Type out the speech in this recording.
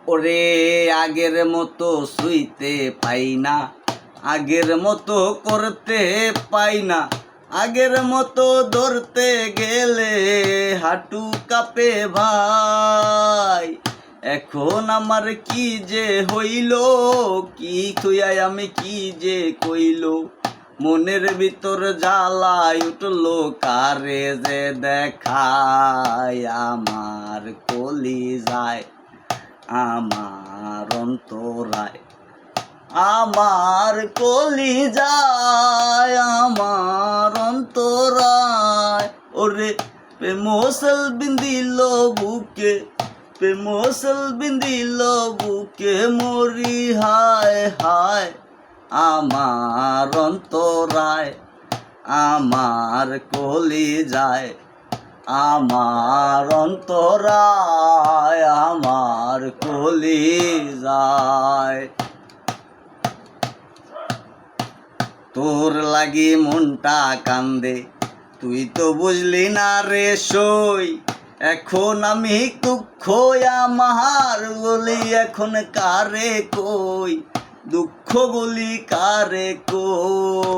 ওরে আগের মতো শুইতে পাই না, আগের মতো করতে পাই না, আগের মতো ধরতে গেলে হাঁটু কাঁপে ভাই। এখন আমার কি যে হইল, কি থুয়াই আমি কি যে কইল, মনের ভিতর জ্বালায় উঠলো কারে যে দেখায়। আমার কলিজায়, আমার অন্তরায়, আমার কলিজায়, আমার অন্তরায়। ওরে প্রেমসল বিন্দিল বুকে, প্রেমসল বিন্দিল বুকে, মরি হায় হায়। আমার অন্তরায়, আমার কলিজায়, আমার অন্তরায়, আমার কলিজায়। তোর লাগি মনটা কান্দে, তুই তো বুঝলি না রে সই। এখন আমি দুঃখ আমার বলি, এখন কারে কই, দুঃখ বলি কারে কই।